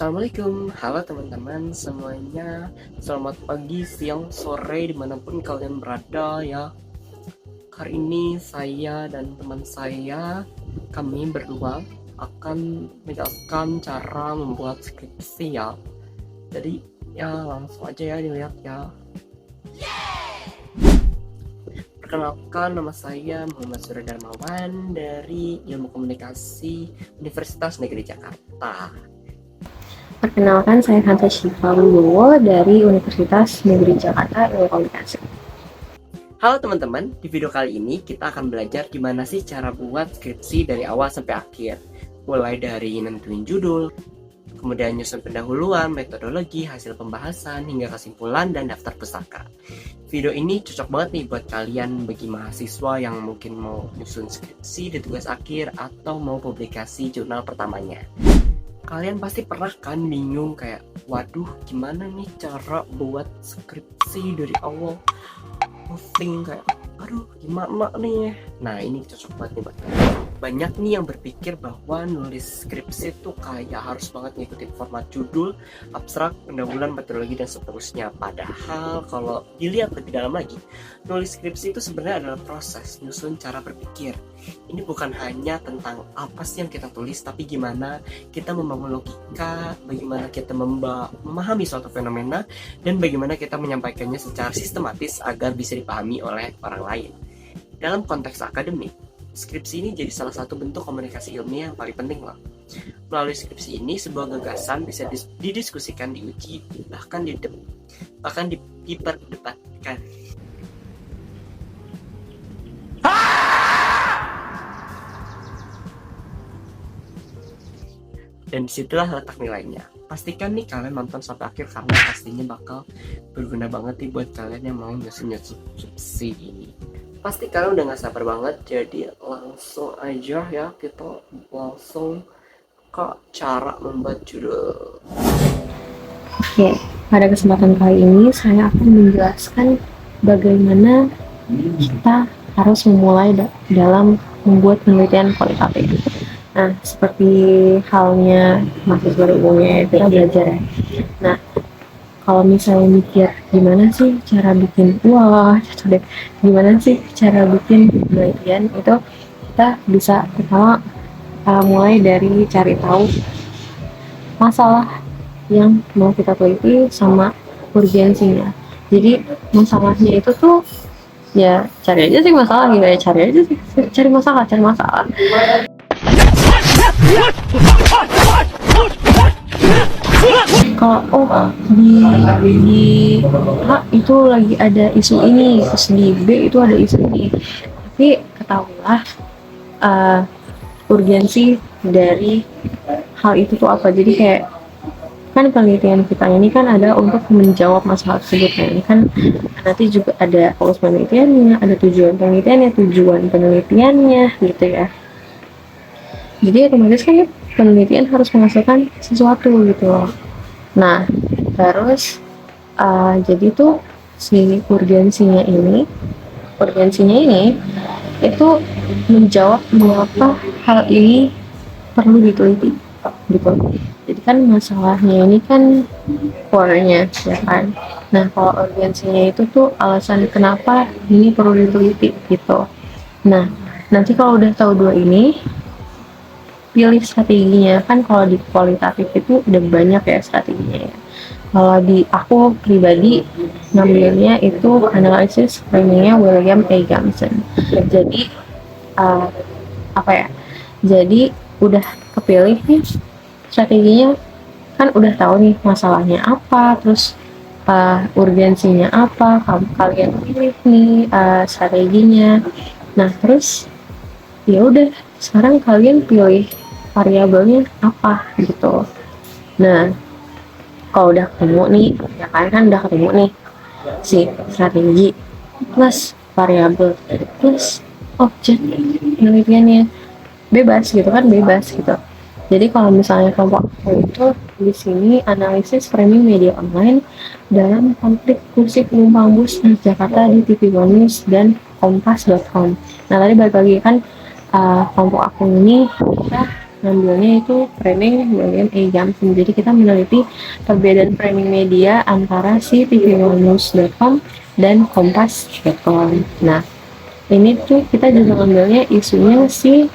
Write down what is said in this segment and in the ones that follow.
Assalamualaikum, halo teman-teman semuanya. Selamat pagi, siang, sore, dimanapun kalian berada ya. Hari ini saya dan teman saya, kami berdua akan menjelaskan cara membuat skripsi ya. Jadi ya langsung aja ya dilihat ya. Perkenalkan, nama saya Muhammad Surya Darmawan dari Ilmu Komunikasi Universitas Negeri Jakarta. Perkenalkan, saya Hanta Syifa Wibowo dari Universitas Negeri Jakarta Ilmu Komunikasi. Halo teman-teman, di video kali ini kita akan belajar gimana sih cara buat skripsi dari awal sampai akhir. Mulai dari nentuin judul, kemudian nyusun pendahuluan, metodologi, hasil pembahasan, hingga kesimpulan dan daftar pustaka. Video ini cocok banget nih buat kalian bagi mahasiswa yang mungkin mau nyusun skripsi di tugas akhir atau mau publikasi jurnal pertamanya. Kalian pasti pernah kan bingung kayak, waduh gimana nih cara buat skripsi dari awal, pusing kayak, aduh gimana nih. Nah ini cocok banget nih buat kalian. Banyak nih yang berpikir bahwa nulis skripsi tuh kayak harus banget ngikutin format judul, abstrak, pendahuluan, metodologi, dan seterusnya. Padahal kalau dilihat lebih dalam lagi, nulis skripsi itu sebenarnya adalah proses nyusun cara berpikir. Ini bukan hanya tentang apa sih yang kita tulis, tapi gimana kita membangun logika, bagaimana kita memahami suatu fenomena, dan bagaimana kita menyampaikannya secara sistematis agar bisa dipahami oleh orang lain. Dalam konteks akademik, skripsi ini jadi salah satu bentuk komunikasi ilmiah yang paling penting loh. Melalui skripsi ini, sebuah gagasan bisa didiskusikan, diuji, bahkan diperdebatkan. Dan disitulah letak nilainya. Pastikan nih kalian nonton sampai akhir karena pastinya bakal berguna banget nih buat kalian yang mau nyusun skripsi ini. Pasti kalian udah gak sabar banget, jadi langsung aja ya kita langsung ke cara membuat judul. Oke, pada kesempatan kali ini saya akan menjelaskan bagaimana kita harus memulai dalam membuat penelitian kualitatif. Nah, seperti halnya mahasiswa umumnya kita belajar ya. Nah, kalau misalnya mikir gimana sih cara bikin gimana sih cara bikin penelitian, itu kita bisa pertama mulai dari cari tahu masalah yang mau kita teliti sama urgensinya. Jadi masalahnya itu tuh ya cari aja sih masalah gitu ya, cari masalah. Kalau di A itu lagi ada isu ini, terus di B itu ada isu ini, tapi ketahuilah urgensi dari hal itu tuh apa. Jadi kayak kan penelitian kita ini kan ada untuk menjawab masalah tersebut. Nah ini kan nanti juga ada fokus penelitiannya, ada tujuan penelitiannya gitu ya. Jadi otomatis kan penelitian harus menghasilkan sesuatu gitu loh. Nah terus jadi tuh si urgensinya ini itu menjawab mengapa hal ini perlu diteliti gitu. Jadi kan masalahnya ini kan core-nya ya kan. Nah kalau urgensinya itu tuh alasan kenapa ini perlu diteliti gitu. Nah nanti kalau udah tahu dua ini, pilih strateginya. Kan kalau di kualitatif itu udah banyak ya strateginya ya. Kalau di aku pribadi ngambilnya itu analisis framingnya William A. Gibson. Jadi jadi udah kepilih nih strateginya, kan udah tahu nih masalahnya apa, terus urgensinya apa, kalian pilih nih strateginya. Nah terus ya udah, sekarang kalian pilih variabelnya apa gitu. Nah kalau udah ketemu nih ya kan udah ketemu nih si strategi plus variabel plus objek penelitiannya, bebas gitu. Jadi kalau misalnya kelompok aku itu di sini analisis framing media online dalam konflik kursi penumpang bus di Jakarta di TV One News dan Kompas.com. Nah tadi balik lagi kan kelompok aku ini kita ngambilnya itu framing bagian e-Jampin. Jadi kita meneliti perbedaan framing media antara si tvnews.com dan kompas.com. Nah, ini tuh kita juga ngambilnya isunya si,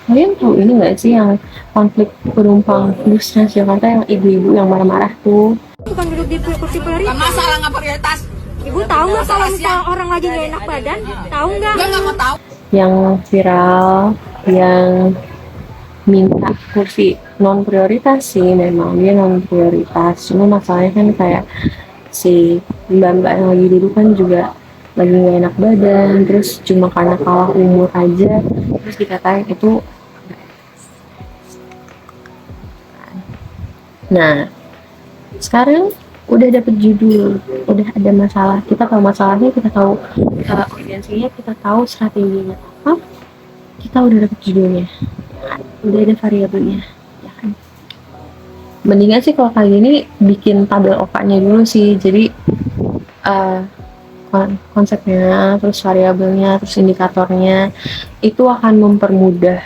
kalian tahu ini nggak sih yang konflik penumpang bus Transjakarta yang ibu-ibu yang marah-marah tuh? Bukan duduk di kursi prioritas. Masalah nggak prioritas. Ibu tahu nggak kalau misal orang lagi nggak enak badan? Tahu nggak? Nggak mau tahu. Yang viral, yang minta kursi non prioritas sih, memang dia non prioritas. Cuma masalahnya kan kayak si mbak-mbak yang lagi duduk kan juga lagi nggak enak badan, terus cuma karena kalah umur aja terus dikatain itu. Nah, sekarang udah dapet judul, udah ada masalah, kita tahu masalahnya, kita tahu urgensinya, kita tahu strateginya apa, kita udah dapet judulnya, udah ada variabelnya, ya kan? Mendingan sih kalau kayak gini bikin tabel OK-nya dulu sih. Jadi konsepnya, terus variabelnya, terus indikatornya itu akan mempermudah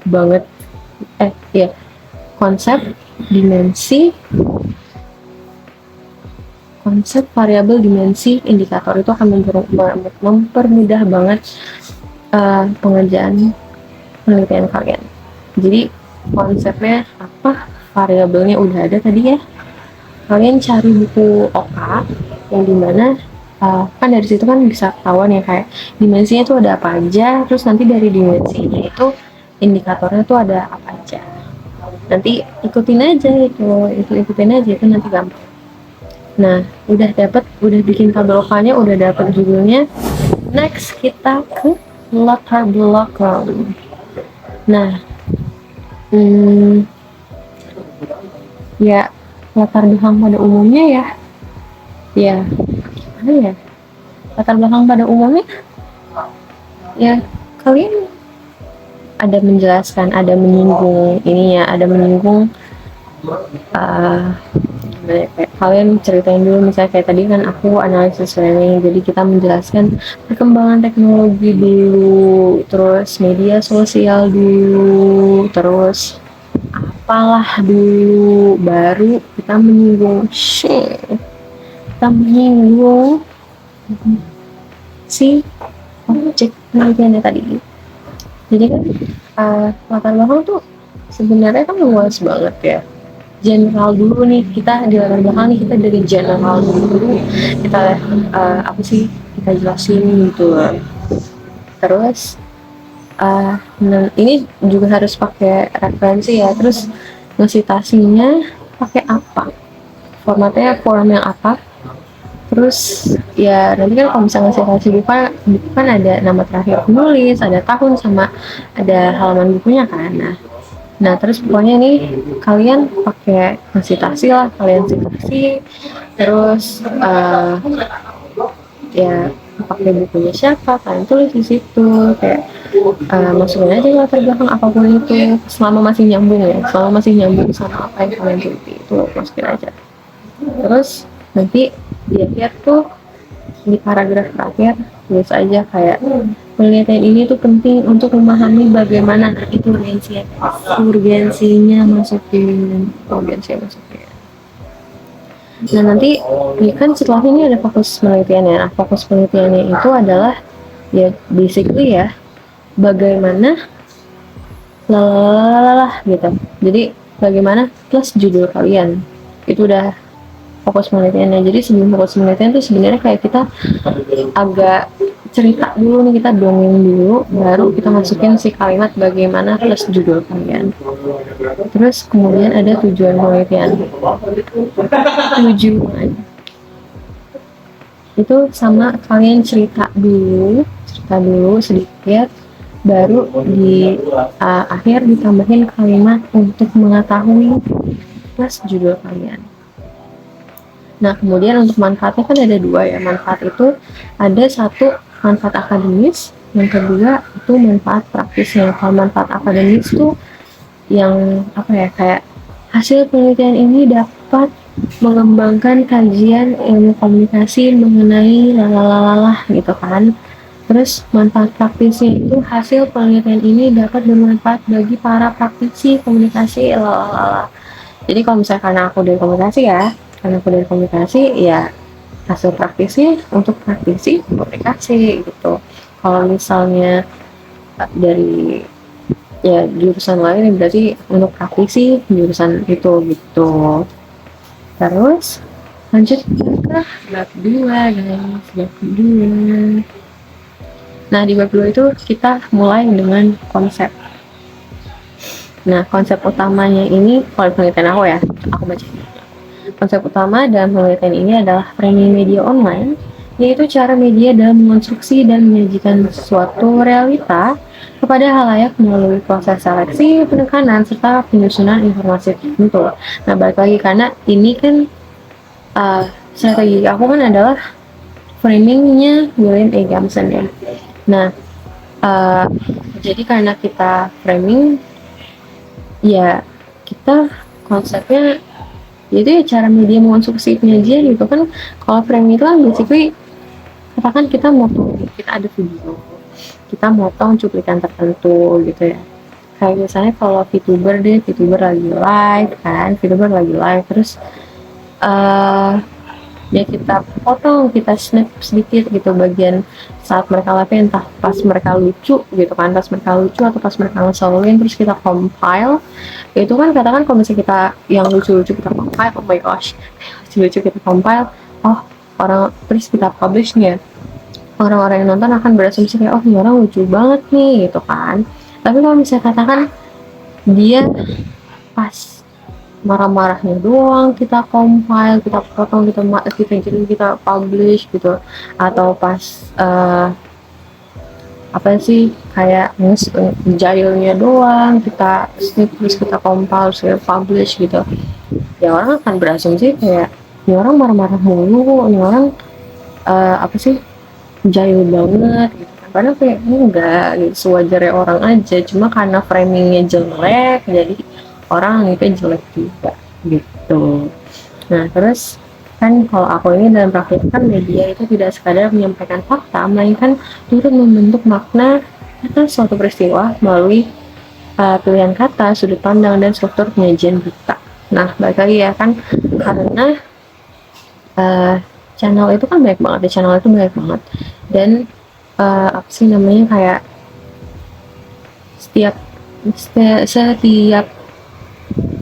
banget. Konsep, dimensi, konsep, variabel, dimensi, indikator itu akan mempermudah banget pengerjaan penelitian kalian. Jadi konsepnya apa, variabelnya udah ada tadi ya. Kalian cari buku OK yang dimana kan dari situ kan bisa ketahuan ya kayak dimensinya tuh ada apa aja, terus nanti dari dimensinya itu indikatornya tuh ada apa aja. Nanti ikutin aja itu nanti gampang. Nah, udah bikin tabel OK-nya, udah dapet judulnya. Next kita ke latar belakang. Nah, ya latar belakang pada umumnya ya gimana ya, latar belakang pada umumnya ya kalian ada menjelaskan, ada menyinggung ini ya, ada menyinggung kayak kalian ceritain dulu, misalnya kayak tadi kan aku analisis framing, jadi kita menjelaskan perkembangan teknologi dulu, terus media sosial dulu, terus apalah dulu, baru kita menyinggung si objek penelitiannya tadi. Jadi kan latar belakang tuh sebenarnya kan luas banget ya. General dulu nih, kita di latar belakang nih, kita dari general dulu kita apa sih kita jelasin gitu. Terus ini juga harus pakai referensi ya, terus ngesitasinya pakai apa, formatnya form yang apa. Terus ya nanti kan kalau misalnya ngasih buku kan ada nama terakhir penulis, ada tahun, sama ada halaman bukunya kan. Nah terus pokoknya nih kalian pakai sitasi lah, kalian sitasi, terus ya pakai bukunya siapa, kalian tulis di situ, kayak masukin aja latar belakang apapun itu, selama masih nyambung sama apa yang kalian teliti, itu masukin aja. Terus nanti di akhir tuh di paragraf terakhir tulis aja kayak penelitian ini tuh penting untuk memahami bagaimana itu urgensinya masukin. Nah nanti ya kan setelah ini ada fokus penelitiannya. Nah fokus penelitiannya itu adalah ya basically ya bagaimana gitu. Jadi bagaimana plus judul kalian itu udah fokus penelitiannya. Jadi sebelum fokus penelitian tuh sebenarnya kayak kita agak cerita dulu nih, kita dongeng dulu, baru kita masukin si kalimat bagaimana plus judul kalian. Terus kemudian ada tujuan penelitian. Tujuan itu sama kalian cerita dulu sedikit, baru di akhir ditambahin kalimat untuk mengetahui plus judul kalian. Nah kemudian untuk manfaatnya kan ada dua ya. Manfaat itu ada satu manfaat akademis, yang kedua itu manfaat praktisnya. Kalau manfaat akademis tuh yang apa ya, kayak hasil penelitian ini dapat mengembangkan kajian ilmu komunikasi mengenai lalalalah gitu kan. Terus manfaat praktisnya itu hasil penelitian ini dapat bermanfaat bagi para praktisi komunikasi lalala. Jadi kalau misalnya karena aku dari komunikasi ya hasil praktisnya untuk praktisi komunikasi gitu. Kalau misalnya dari ya jurusan lain berarti untuk praktisi jurusan itu gitu. Terus lanjut ke bab 2 guys, bab 2. Nah di bab 2 itu kita mulai dengan konsep. Nah konsep utamanya ini kalau penelitian aku baca. Konsep utama dalam penelitian ini adalah framing media online, yaitu cara media dalam mengonstruksi dan menyajikan suatu realita kepada halayak melalui proses seleksi, penekanan, serta penyusunan informasi tertentu. Nah balik lagi karena ini kan strategi aku kan adalah framingnya William A. Gibson ya. Nah jadi karena kita framing ya kita konsepnya itu ya cara media mengonstruksi penyajian gitu kan. Kalau framing itu kan basically katakan kita ada video, kita motong cuplikan tertentu gitu ya. Kayak misalnya kalau VTuber lagi live terus ya kita potong, kita snap sedikit gitu bagian saat mereka live, entah pas mereka lucu gitu kan, pas mereka lucu atau pas mereka ngeselin, terus kita compile. Itu kan katakan kalau misalnya kita yang lucu-lucu kita compile, oh my gosh lucu-lucu kita compile, terus kita publish nih ya, orang-orang yang nonton akan berasumsi kayak ini orang lucu banget nih gitu kan. Tapi kalau misalnya katakan dia pas marah-marahnya doang kita compile, kita potong, kita publish gitu, atau pas kayak jailnya doang kita snip terus kita compile, kita publish gitu, ya orang akan berasumsi kayak ini orang marah-marah mulu, ini orang jail banget gitu. Padahal kayak enggak gitu, sewajarnya orang aja, cuma karena framingnya jelek jadi orang itu jelek juga gitu. Nah terus kan kalau aku ini dalam praktik kan media itu tidak sekadar menyampaikan fakta, melainkan turut membentuk makna atas suatu peristiwa melalui pilihan kata, sudut pandang, dan struktur penyajian berita. Nah balik lagi ya kan, karena channel itu kan banyak banget dan kayak setiap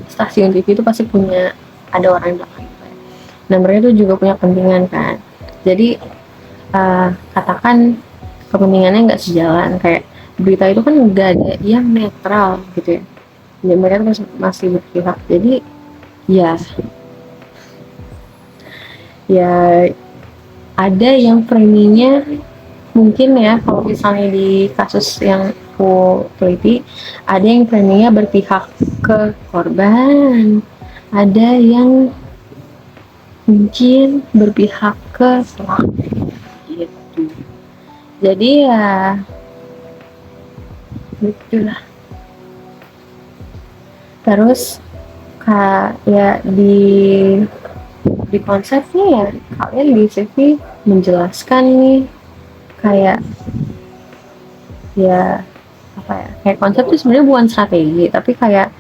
stasiun TV itu pasti punya ada orang yang belakang gitu ya. Nah mereka itu juga punya kepentingan kan, jadi katakan kepentingannya nggak sejalan, kayak berita itu kan nggak ada yang netral gitu ya, jadi mereka masih berpihak. Jadi ya ada yang framingnya mungkin ya, kalau misalnya di kasus yang aku teliti, ada yang framingnya berpihak ke korban, ada yang mungkin berpihak ke pelaku gitu. Jadi ya gitulah. Terus ya di konsepnya ya kalian di CV menjelaskan nih kayak kayak konsep itu sebenarnya bukan strategi, tapi kayak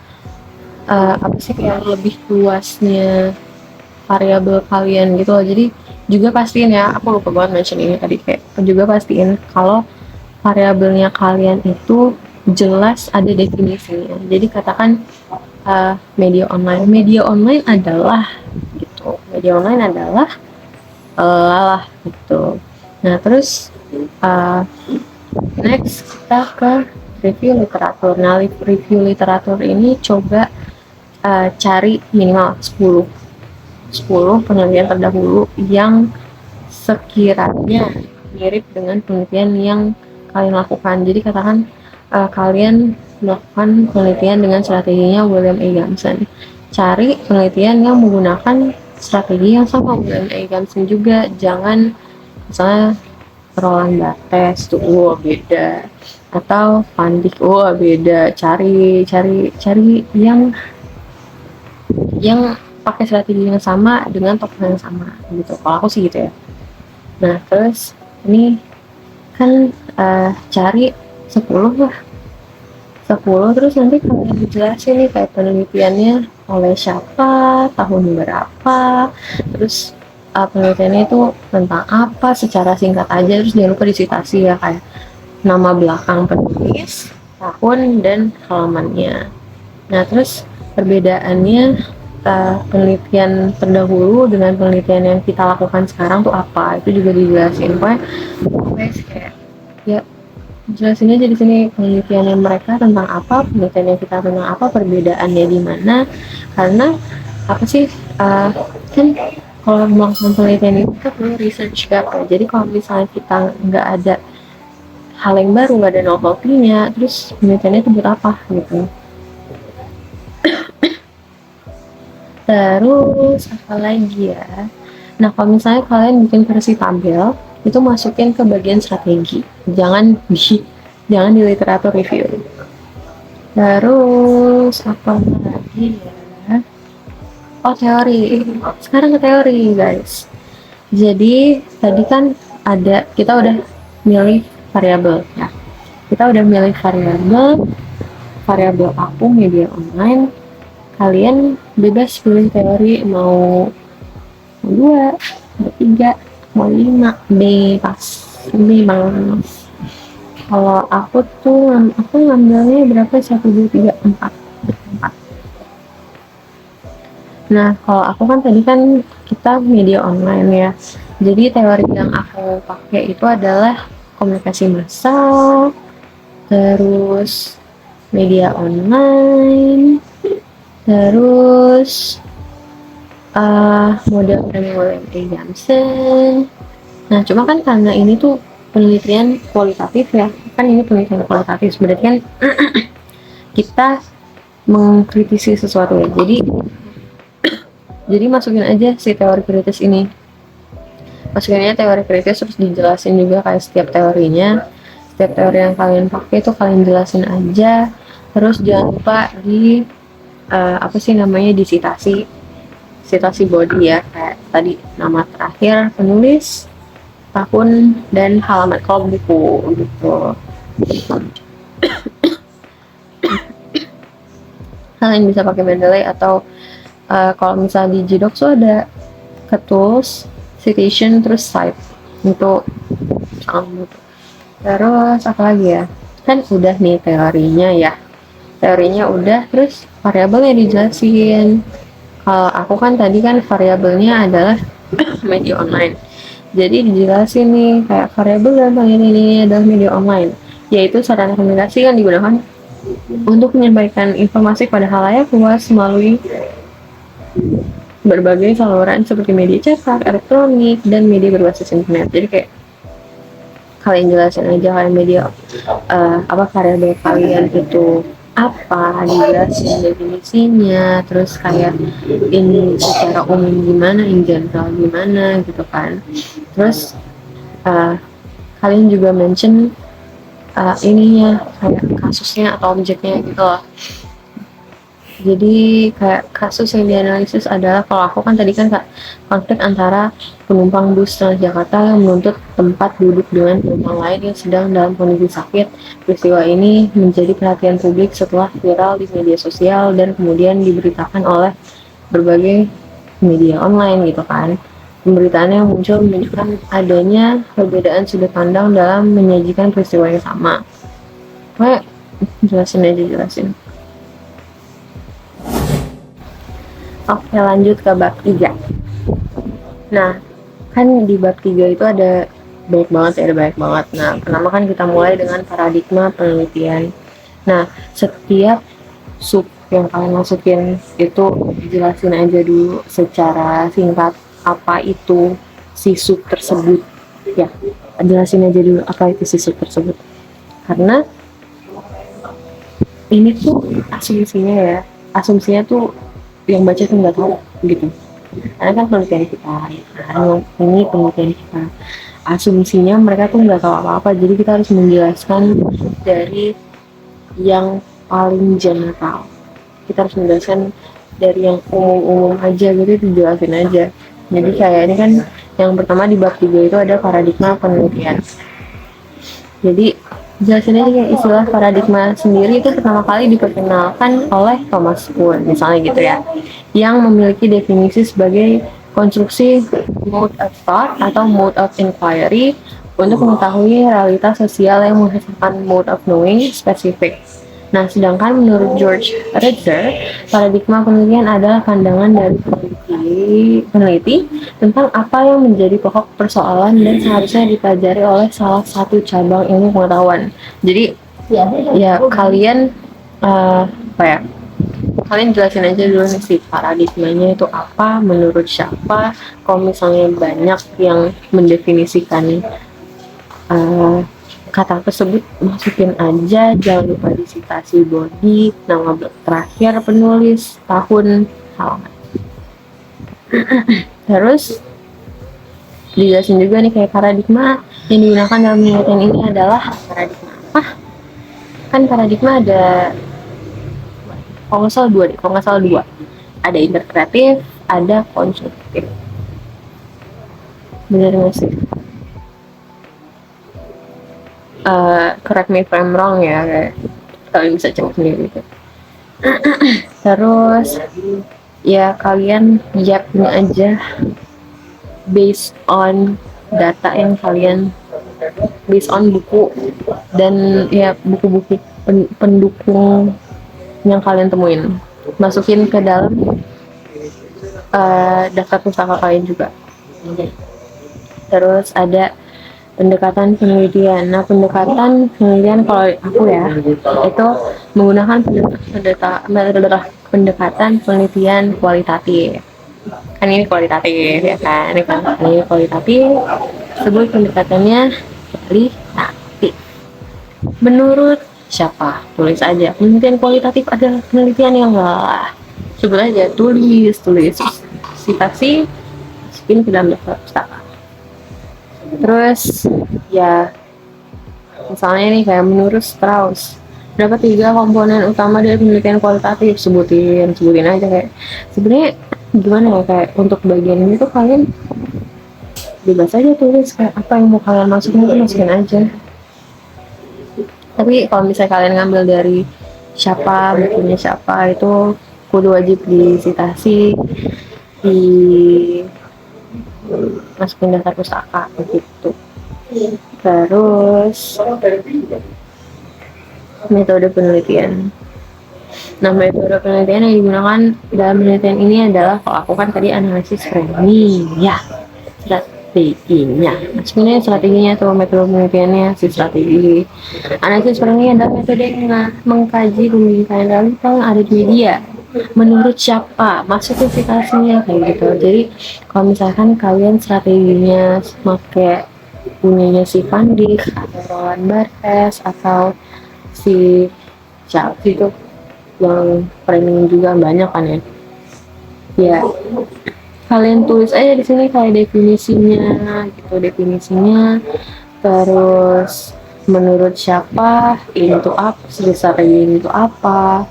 kayak lebih luasnya variabel kalian gitu loh. Jadi juga pastiin ya, aku lupa banget mention ini tadi, kayak juga pastiin kalau variabelnya kalian itu jelas ada definisinya. Jadi katakan media online adalah gitu, gitu. Nah terus next kita ke review literatur. Nah review literatur ini coba cari minimal 10 penelitian terdahulu yang sekiranya mirip dengan penelitian yang kalian lakukan. Jadi katakan kalian melakukan penelitian dengan strateginya William A. Gibson, cari penelitian yang menggunakan strategi yang sama William A. Gibson juga. Jangan misalnya Roland Barthes tuh beda, atau Van Dijk beda. Cari yang pakai strategi yang sama dengan tokoh yang sama gitu. Kalau aku sih gitu ya. Nah terus ini kan cari 10 lah, 10 terus nanti kalian dijelasin nih kayak penelitiannya oleh siapa, tahun berapa, terus penelitiannya itu tentang apa secara singkat aja, terus jangan lupa disitasi ya, kayak nama belakang penulis, tahun, dan halamannya. Nah terus perbedaannya penelitian terdahulu dengan penelitian yang kita lakukan sekarang tuh apa, itu juga dijelasin. Pokoknya kayak ya jelasin aja di sini penelitiannya mereka tentang apa, penelitiannya kita tentang apa, perbedaannya di mana. Karena apa sih, kan kalau melakukan penelitian itu kita perlu research gap ya. Jadi kalau misalnya kita nggak ada hal yang baru, nggak ada novelty-nya, terus penelitiannya itu buat apa gitu. Terus apa lagi ya? Nah kalau misalnya kalian bikin versi tabel, itu masukin ke bagian strategi, jangan di literatur review. Terus apa lagi ya? Oh teori, sekarang ke teori guys. Jadi tadi kan kita udah milih variabel ya, kita udah milih variabel aku media online. Kalian bebas pilih teori, mau 2, mau 3, mau 5, bebas. Kalau aku ngambilnya berapa? 1, 2, 3, 4. Nah kalau aku kan tadi kan kita media online ya, jadi teori yang aku pakai itu adalah komunikasi massal, terus media online, terus model William A. Johnson. Nah cuma kan karena ini tuh penelitian kualitatif ya, kan ini penelitian kualitatif, berarti kan kita mengkritisi sesuatu ya, jadi masukin aja si teori kritis ini, masukin aja teori kritis, terus dijelasin juga kayak setiap teorinya, setiap teori yang kalian pakai itu kalian jelasin aja. Terus jangan lupa di disitasi body ya, kayak tadi nama terakhir, penulis, tahun, dan halaman kalau buku gitu. Kalian bisa pakai Mendeley atau kalau misalnya di GDoc tuh ada ke tools, citation, terus cite untuk terus apa lagi ya, kan udah nih teorinya udah, terus variabelnya dijelasin. Kalau aku kan tadi kan variabelnya adalah media online, jadi dijelasin nih kayak variabel dan ini adalah media online, yaitu sarana komunikasi yang digunakan untuk menyampaikan informasi pada halayak luas melalui berbagai saluran seperti media cetak, elektronik, dan media berbasis internet. Jadi kayak kalian jelasin aja kalian media variabel kalian itu apa, dijelasin definisinya, terus kayak ini secara umum gimana, in general gimana gitu kan. Terus kalian juga mention ininya kayak kasusnya atau objeknya gitu loh. Jadi kayak kasus yang dianalisis adalah, kalau aku kan tadi kan konflik antara penumpang bus Transjakarta yang menuntut tempat duduk dengan penumpang lain yang sedang dalam kondisi sakit. Peristiwa ini menjadi perhatian publik setelah viral di media sosial dan kemudian diberitakan oleh berbagai media online gitu kan. Pemberitaan yang muncul menunjukkan adanya perbedaan sudut pandang dalam menyajikan peristiwa yang sama. Kayak jelasin. Oke, lanjut ke bab 3. Nah, kan di bab 3 itu ada banyak banget. Nah, pertama kan kita mulai dengan paradigma penelitian. Nah, setiap sub yang kalian masukin itu jelasin aja dulu secara singkat apa itu si sub tersebut. Ya, jelasin aja dulu apa itu si sub tersebut. Karena ini tuh asumsinya tuh yang baca tuh nggak tahu gitu, karena kan penelitian kita ini penelitian kita, asumsinya mereka tuh nggak tahu apa-apa, jadi kita harus menjelaskan dari yang paling general, kita harus menjelaskan dari yang umum aja gitu, dijelasin aja. Jadi kayak ini kan yang pertama di bab 3 itu ada paradigma penelitian. Jadi jelasin aja kayak istilah paradigma sendiri itu pertama kali diperkenalkan oleh Thomas Kuhn misalnya gitu ya, yang memiliki definisi sebagai konstruksi mode of thought atau mode of inquiry untuk mengetahui realitas sosial yang menghasilkan mode of knowing spesifik. Nah, sedangkan menurut George Ritzer, paradigma penelitian adalah pandangan dari peneliti tentang apa yang menjadi pokok persoalan dan seharusnya dipelajari oleh salah satu cabang ilmu pengetahuan. Jadi, ya kalian apa ya? Kalian jelasin aja dulu nih sih paradigmanya itu apa, menurut siapa. Kalau misalnya banyak yang mendefinisikan kata tersebut, masukin aja, jangan lupa disitasi body, nama terakhir penulis, tahun, halaman. Terus dijelasin juga nih kayak paradigma yang digunakan dalam penelitian ini adalah paradigma apa? Kan paradigma ada kalau nggak salah dua. Ada interpretatif, ada konstruktif. Bener nggak sih? Correct me if I'm wrong ya, kalian bisa cek sendiri gitu. Terus ya kalian ini aja based on data yang kalian, based on buku dan ya buku-buku pendukung yang kalian temuin, masukin ke dalam daftar pustaka kalian juga. Terus ada pendekatan penelitian. Nah, pendekatan penelitian kalau aku ya, itu menggunakan pendekatan penelitian kualitatif. Kan ini kualitatif ya kan? Ini kualitatif. Sebut pendekatannya kualitatif. Menurut siapa? Tulis aja. Penelitian kualitatif adalah penelitian yang lah. Sebut aja, tulis. Sitasi, masukin ke dalam daftar pustaka. Terus ya misalnya nih kayak menurut Strauss berapa 3 komponen utama dari penelitian kualitatif, sebutin aja kayak sebenarnya gimana ya, kayak untuk bagian ini tuh kalian bebas aja tulis kayak apa yang mau kalian masukin aja. Tapi kalau misalnya kalian ngambil dari siapa, bukunya siapa, itu kudu wajib disitasi, di masukin daftar pustaka begitu. Terus metode penelitian. Nah, metode penelitian yang digunakan dalam penelitian ini adalah, kalau aku kan tadi analisis framing ya, strateginya. Sebenarnya strateginya atau metode penelitiannya si strategi. Analisis framing adalah metode yang mengkaji pemberitaan realita yang ada di media. Menurut siapa, masuk verifikasinya kayak gitu. Jadi kalau misalkan kalian strateginya pakai punyanya si Van Dijk atau Roland Barthes atau si siapa itu yang framing juga banyak kan ya kalian tulis aja di sini kayak definisinya gitu, terus menurut siapa itu apa, strategi itu apa.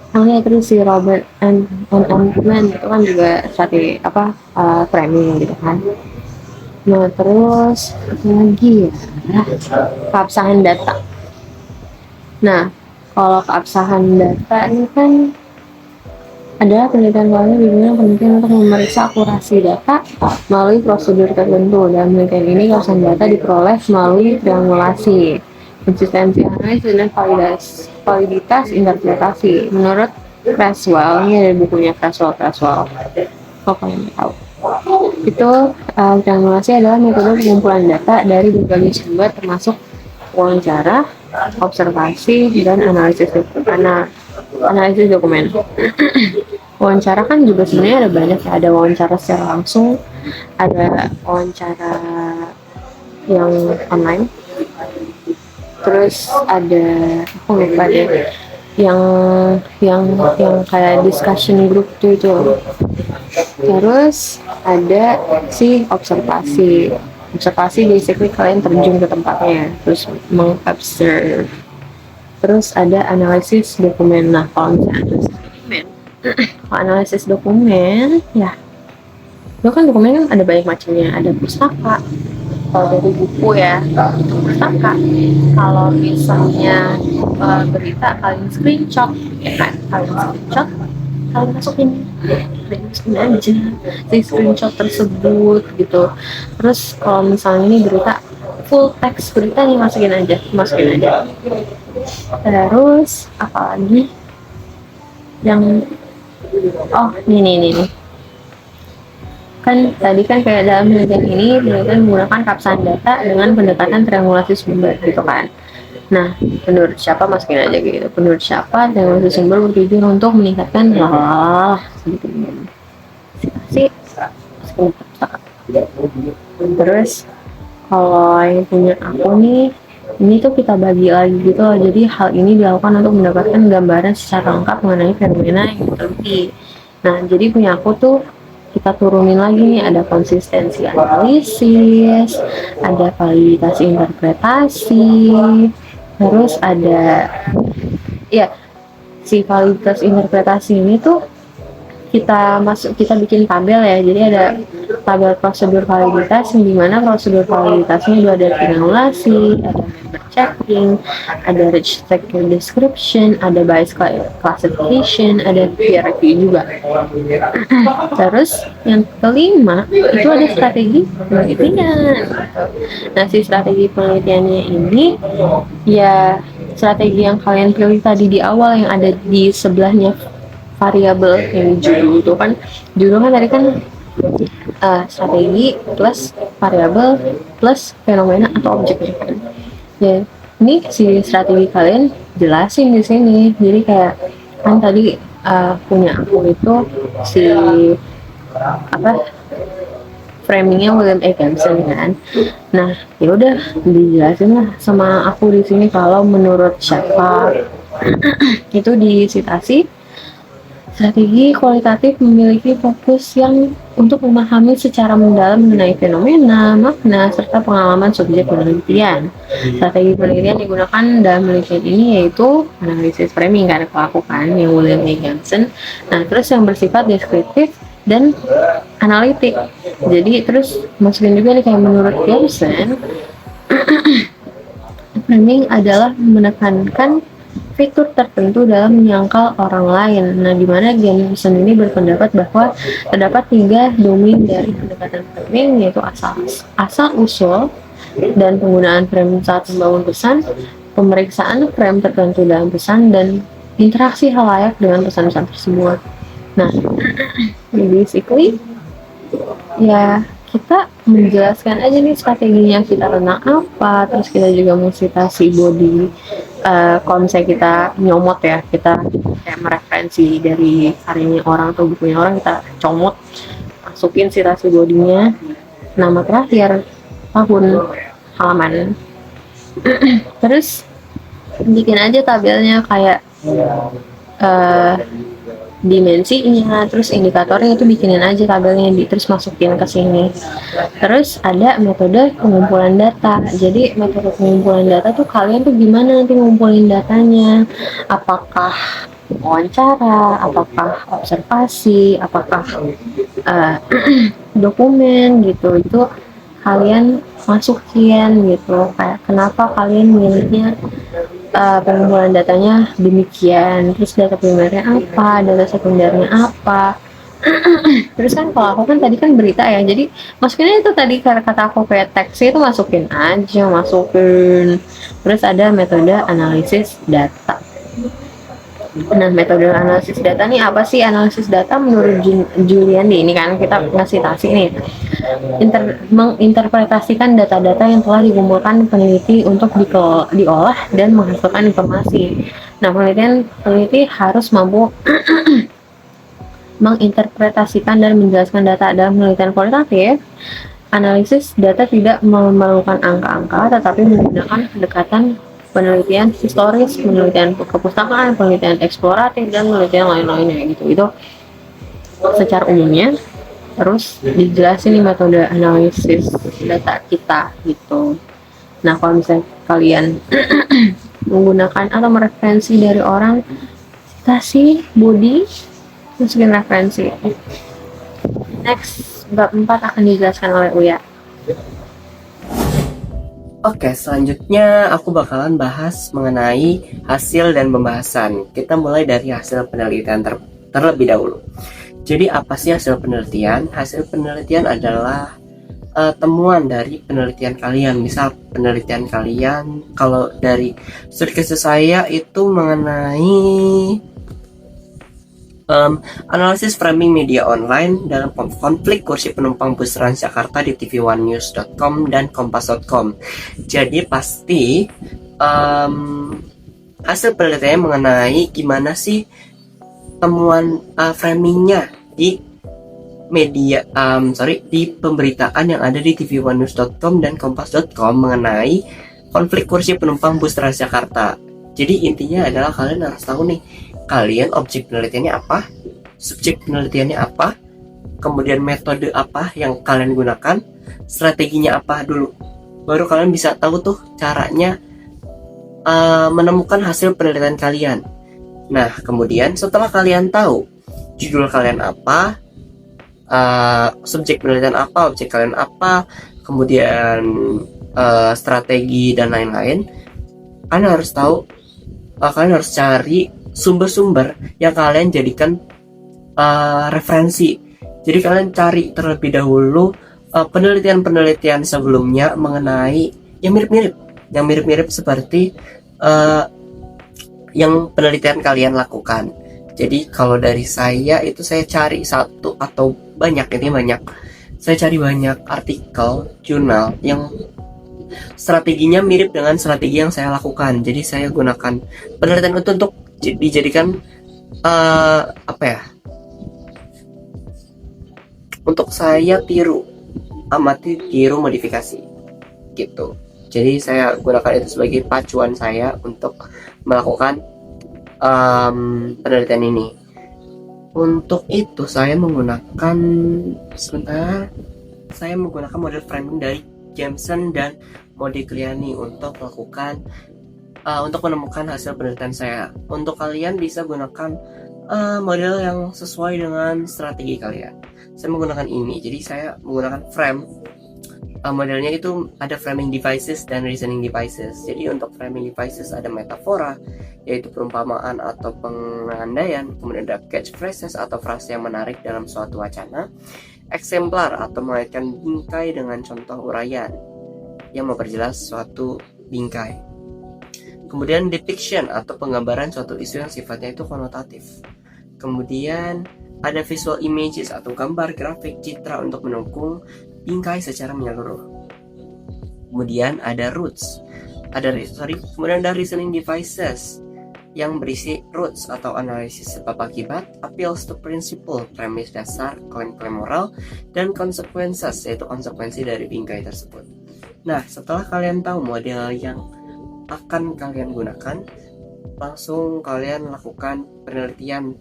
Makanya terus si Robert and Altman itu kan juga strategi framing gitu kan. Nah terus lagi ya keabsahan data. Nah kalau keabsahan data ini kan adalah penelitian untuk memeriksa akurasi data melalui prosedur tertentu. Dalam penelitian ini keabsahan data diperoleh melalui triangulasi, konsistensi analisis, dan validitas interpretasi. Menurut Creswell, ini ada bukunya Creswell. Kalau kalian tahu, itu triangulasi adalah metode pengumpulan data dari berbagai sumber termasuk wawancara, observasi, dan analisis dokumen. Wawancara kan juga sebenarnya ada banyak ya, ada wawancara secara langsung, ada wawancara yang online, terus ada aku lupa deh yang kayak discussion group tuh itu. Terus ada si observasi basically kalian terjun ke tempatnya terus mengobserve. Terus ada analisis dokumen. Nah kalau misalnya analisis dokumen ya, itu kan dokumen kan ada banyak macamnya, ada pustaka, kalau dari buku ya, itu pustaka. Kalau misalnya berita, kalian screenshot, ya kan? Kalian screenshot, kalian masukin aja si screenshot tersebut gitu. Terus kalau misalnya ini berita full text berita nih, masukin aja. Terus apalagi yang nih kan tadi kan kayak dalam penelitian ini penelitian menggunakan kapsahan data dengan pendekatan triangulasi sumber gitu kan. Nah, menurut siapa, masukin aja gitu. Menurut siapa triangulasi sumber bertujuan untuk meningkatkan gitu. Sih terus kalau yang punya aku nih, ini tuh kita bagi lagi gitu loh. Jadi hal ini dilakukan untuk mendapatkan gambaran secara lengkap mengenai fenomena yang diteliti. Nah, jadi punya aku tuh kita turunin lagi nih, ada konsistensi analisis, ada validitas interpretasi, terus ada ya si validitas interpretasi ini tuh kita bikin tabel ya. Jadi ada tabel prosedur validitas yang dimana prosedur validitasnya itu ada triangulasi, ada member checking, ada rich technical description, ada bias classification, ada peer review juga. Terus yang kelima itu ada strategi penelitian. Nah, si strategi penelitiannya ini ya strategi yang kalian pilih tadi di awal yang ada di sebelahnya variabel yang judul itu kan, judul kan tadi kan strategi plus variabel plus fenomena atau objek kan. Ya, ini si strategi kalian jelasin di sini. Jadi kayak kan tadi punya aku itu si framingnya William A. Gibson kan. Nah, ya udah dijelasin lah sama aku di sini kalau menurut siapa itu disitasi. Strategi kualitatif memiliki fokus yang untuk memahami secara mendalam mengenai fenomena, makna, serta pengalaman subjek penelitian. Strategi penelitian digunakan dalam penelitian ini yaitu analisis framing kan, kalau aku kan yang William A. Gibson. Nah, terus yang bersifat deskriptif dan analitik. Jadi terus masukin juga nih kayak menurut Gibson, framing adalah menekankan fitur tertentu dalam menyangkal orang lain. Nah, di mana Gibson ini berpendapat bahwa terdapat 3 domain dari pendekatan framing, yaitu asal usul dan penggunaan frame saat membangun pesan, pemeriksaan frame tertentu dalam pesan, dan interaksi halayak dengan pesan-pesan tersebut. Nah, basically ya kita menjelaskan aja nih strateginya kita tentang apa, terus kita juga mensitasi body kalau misalnya kita nyomot ya, kita kayak mereferensi dari karyanya orang atau bukunya orang, kita comot, masukin citasi bodinya, nama terakhir, tahun, halaman. Terus bikin aja tabelnya kayak dimensinya, terus indikatornya itu bikinin aja tabelnya, terus masukin ke sini. Terus ada metode pengumpulan data. Jadi metode pengumpulan data tuh kalian tuh gimana nanti ngumpulin datanya, apakah wawancara, apakah observasi, apakah dokumen gitu, itu kalian masukin gitu. Kayak kenapa kalian milihnya pengumpulan datanya demikian, terus data primernya apa, data sekundernya apa. Terus kan kalau aku kan tadi kan berita ya, jadi masukinnya itu tadi kata aku kayak teksnya itu masukin. Terus ada metode analisis data. Nah, metode analisis data nih apa sih? Analisis data menurut Juliandi, ini kan kita ngasih tasi nih, menginterpretasikan data-data yang telah dikumpulkan peneliti untuk diolah dan menghasilkan informasi. Nah, peneliti harus mampu menginterpretasikan dan menjelaskan data. Dalam penelitian kualitatif, analisis data tidak memerlukan angka-angka, tetapi menggunakan pendekatan penelitian historis, penelitian kepustakaan, penelitian eksploratif, dan penelitian lain-lainnya gitu. Itu secara umumnya. Terus dijelasin nih metode analisis data kita gitu. Nah, kalau misalnya kalian menggunakan atau mereferensi dari orang, citasi body, masukin referensi. Next, bab 4 akan dijelaskan oleh Uya. Oke, selanjutnya aku bakalan bahas mengenai hasil dan pembahasan. Kita mulai dari hasil penelitian terlebih dahulu. Jadi apa sih hasil penelitian? Hasil penelitian adalah temuan dari penelitian kalian. Misal penelitian kalian, kalau dari studi kasus saya itu mengenai analisis framing media online dalam konflik kursi penumpang bus Transjakarta di tv1news.com dan kompas.com. Jadi pasti hasil penelitiannya mengenai gimana sih temuan framingnya di media di pemberitaan yang ada di tv1news.com dan kompas.com mengenai konflik kursi penumpang bus Transjakarta. Jadi intinya adalah kalian harus tahu nih, kalian objek penelitiannya apa, subjek penelitiannya apa, kemudian metode apa yang kalian gunakan, strateginya apa dulu. Baru kalian bisa tahu tuh caranya menemukan hasil penelitian kalian. Nah, kemudian setelah kalian tahu judul kalian apa, subjek penelitian apa, objek kalian apa, kemudian strategi dan lain-lain, kalian harus tahu, kalian harus cari sumber-sumber yang kalian jadikan referensi. Jadi kalian cari terlebih dahulu penelitian-penelitian sebelumnya mengenai yang mirip-mirip seperti yang penelitian kalian lakukan. Jadi kalau dari saya itu saya cari satu atau banyak, ini banyak. Saya cari banyak artikel, jurnal yang strateginya mirip dengan strategi yang saya lakukan. Jadi saya gunakan penelitian itu untuk dijadikan untuk saya amati tiru modifikasi gitu. Jadi saya gunakan itu sebagai pacuan saya untuk melakukan penelitian ini. Untuk itu saya menggunakan model framing dari Jameson dan Modigliani untuk melakukan untuk menemukan hasil penelitian saya. Untuk kalian bisa gunakan model yang sesuai dengan strategi kalian. Saya menggunakan ini, jadi saya menggunakan frame. Modelnya itu ada framing devices dan reasoning devices. Jadi untuk framing devices ada metafora, yaitu perumpamaan atau pengandaian. Kemudian ada catchphrases atau frase yang menarik dalam suatu wacana. Eksemplar atau mengaitkan bingkai dengan contoh uraian yang memperjelas suatu bingkai. Kemudian depiction atau penggambaran suatu isu yang sifatnya itu konotatif. Kemudian ada visual images atau gambar, grafik, citra untuk mendukung bingkai secara menyeluruh. Kemudian ada kemudian ada reasoning devices yang berisi roots atau analisis sebab akibat, appeals to principle, premis dasar, klaim-klaim moral, dan consequences, yaitu konsekuensi dari bingkai tersebut. Nah, setelah kalian tahu model yang akan kalian gunakan, langsung kalian lakukan penelitian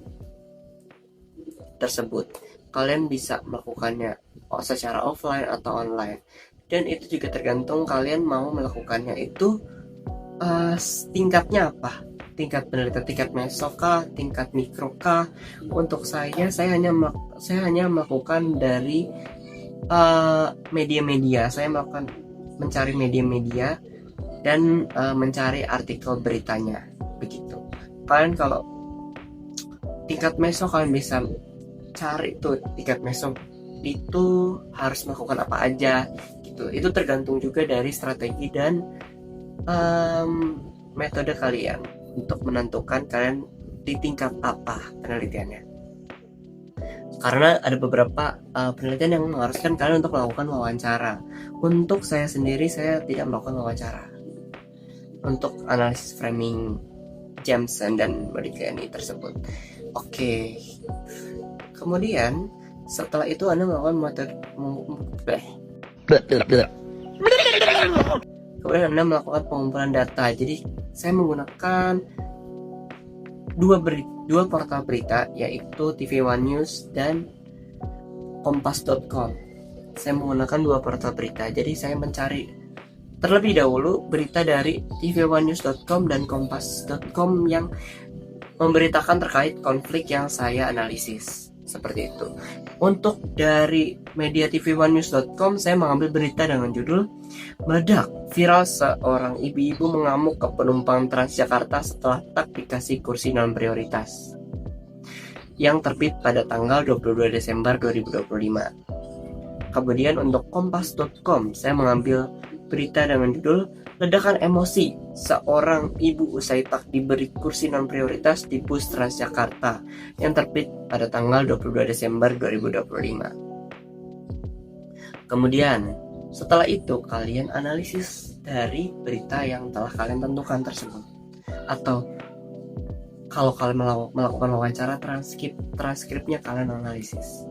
tersebut. Kalian bisa melakukannya secara offline atau online, dan itu juga tergantung kalian mau melakukannya itu tingkatnya apa, tingkat penelitian, tingkat meso kah, tingkat mikro kah. Untuk saya hanya melakukan dari media-media. Saya mencari media-media dan mencari artikel beritanya, begitu. Kalian kalau tingkat meso, kalian bisa cari tuh tingkat meso itu harus melakukan apa aja gitu. Itu tergantung juga dari strategi dan metode kalian untuk menentukan kalian di tingkat apa penelitiannya. Karena ada beberapa penelitian yang mengharuskan kalian untuk melakukan wawancara. Untuk saya sendiri, saya tidak melakukan wawancara untuk analisis framing Jameson dan Modigliani tersebut. Oke. Kemudian setelah itu Anda melakukan kemudian Anda melakukan pengumpulan data. Jadi saya menggunakan dua portal berita, yaitu TV1 News dan kompas.com. Saya menggunakan dua portal berita. Jadi saya mencari terlebih dahulu berita dari tv1news.com dan kompas.com yang memberitakan terkait konflik yang saya analisis. Seperti itu. Untuk dari media tv1news.com, saya mengambil berita dengan judul "Meledak, viral seorang ibu-ibu mengamuk ke penumpang Transjakarta setelah tak dikasih kursi non prioritas", yang terbit pada tanggal 22 Desember 2025. Kemudian untuk kompas.com, saya mengambil berita dengan judul "Ledakan emosi, seorang ibu usai tak diberi kursi non prioritas di bus Transjakarta", yang terbit pada tanggal 22 Desember 2025. Kemudian setelah itu kalian analisis dari berita yang telah kalian tentukan tersebut, atau kalau kalian melakukan wawancara, transkripnya kalian analisis.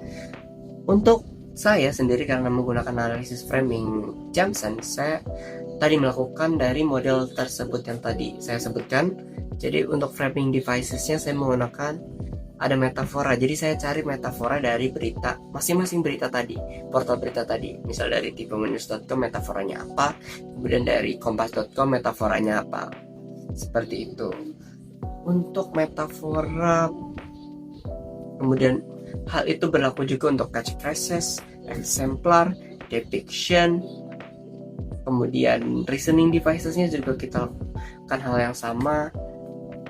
Untuk saya sendiri, karena menggunakan analisis framing Jameson, saya tadi melakukan dari model tersebut yang tadi saya sebutkan. Jadi untuk framing devicesnya saya menggunakan ada metafora. Jadi saya cari metafora dari berita, masing-masing berita tadi, portal berita tadi. Misal dari tv1news.com metaforanya apa, kemudian dari kompas.com metaforanya apa. Seperti itu. Untuk metafora, kemudian hal itu berlaku juga untuk catchphrases, exemplar, depiction, kemudian reasoning devicesnya juga kita lakukan hal yang sama.